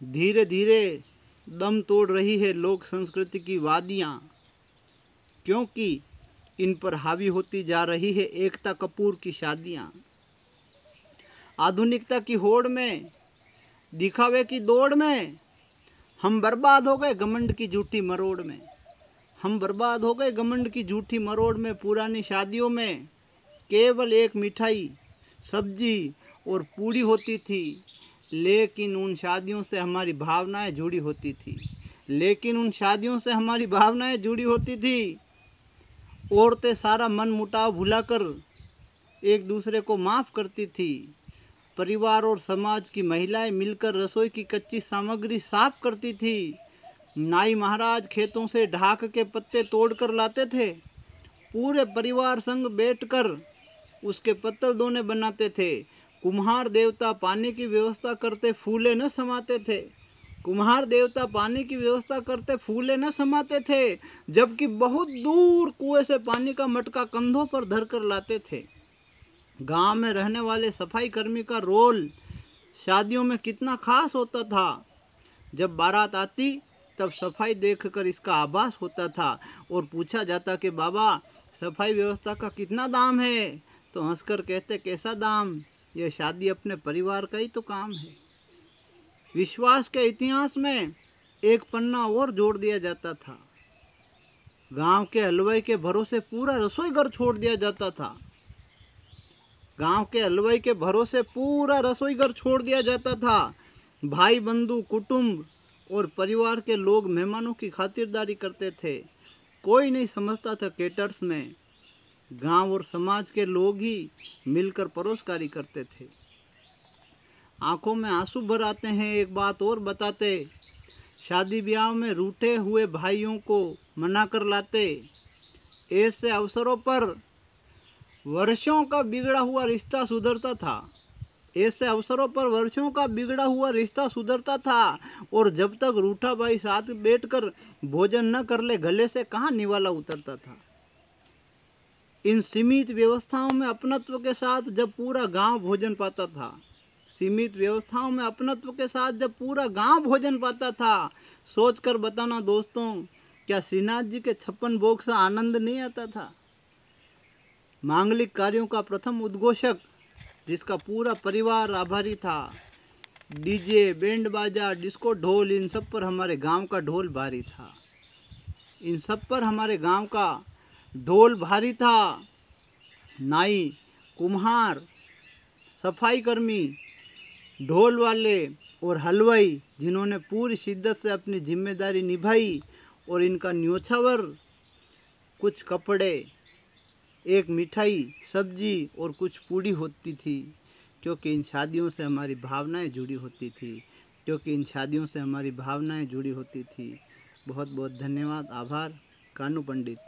धीरे धीरे दम तोड़ रही है लोक संस्कृति की वादियाँ, क्योंकि इन पर हावी होती जा रही है एकता कपूर की शादियाँ। आधुनिकता की होड़ में, दिखावे की दौड़ में हम बर्बाद हो गए घमंड की झूठी मरोड़ में। हम बर्बाद हो गए घमंड की झूठी मरोड़ में। पुरानी शादियों में केवल एक मिठाई, सब्जी और पूड़ी होती थी, लेकिन उन शादियों से हमारी भावनाएं जुड़ी होती थी। लेकिन उन शादियों से हमारी भावनाएं जुड़ी होती थी। औरतें सारा मन मुटाव भुलाकर एक दूसरे को माफ़ करती थी। परिवार और समाज की महिलाएं मिलकर रसोई की कच्ची सामग्री साफ करती थी। नाई महाराज खेतों से ढाक के पत्ते तोड़कर लाते थे। पूरे परिवार संग बैठकर उसके पत्तल दोने बनाते थे। कुम्हार देवता पानी की व्यवस्था करते फूले न समाते थे। कुम्हार देवता पानी की व्यवस्था करते फूले न समाते थे, जबकि बहुत दूर कुएं से पानी का मटका कंधों पर धरकर लाते थे। गांव में रहने वाले सफाई कर्मी का रोल शादियों में कितना खास होता था। जब बारात आती तब सफाई देखकर इसका आभास होता था और पूछा जाता कि बाबा सफाई व्यवस्था का कितना दाम है, तो हंसकर कहते कैसा दाम, यह शादी अपने परिवार का ही तो काम है। विश्वास के इतिहास में एक पन्ना और जोड़ दिया जाता था। गांव के हलवाई के भरोसे पूरा रसोई घर छोड़ दिया जाता था। गांव के हलवाई के भरोसे पूरा रसोई घर छोड़ दिया जाता था। भाई बंधु कुटुंब और परिवार के लोग मेहमानों की खातिरदारी करते थे। कोई नहीं समझता था केटर्स में, गांव और समाज के लोग ही मिलकर परोसकारी करते थे। आंखों में आंसू भर आते हैं एक बात और बताते, शादी ब्याह में रूठे हुए भाइयों को मना कर लाते। ऐसे अवसरों पर वर्षों का बिगड़ा हुआ रिश्ता सुधरता था। ऐसे अवसरों पर वर्षों का बिगड़ा हुआ रिश्ता सुधरता था। और जब तक रूठा भाई साथ बैठकर भोजन न कर ले, गले से कहाँ निवाला उतरता था। इन सीमित व्यवस्थाओं में अपनत्व के साथ जब पूरा गांव भोजन पाता था, सीमित व्यवस्थाओं में अपनत्व के साथ जब पूरा गांव भोजन पाता था, सोचकर बताना दोस्तों, क्या श्रीनाथ जी के 56 भोग से आनंद नहीं आता था। मांगलिक कार्यों का प्रथम उद्घोषक जिसका पूरा परिवार आभारी था। डीजे, बैंड बाजा, डिस्को, ढोल, इन सब पर हमारे गांव का ढोल भारी था। इन सब पर हमारे गांव का ढोल भारी था। नाई, कुम्हार, सफाई कर्मी, ढोल वाले और हलवाई जिन्होंने पूरी शिद्दत से अपनी जिम्मेदारी निभाई, और इनका न्योछावर कुछ कपड़े, एक मिठाई, सब्जी और कुछ पूड़ी होती थी, क्योंकि इन शादियों से हमारी भावनाएं जुड़ी होती थी। क्योंकि इन शादियों से हमारी भावनाएं जुड़ी होती थी। बहुत बहुत धन्यवाद, आभार। कानू पंडित।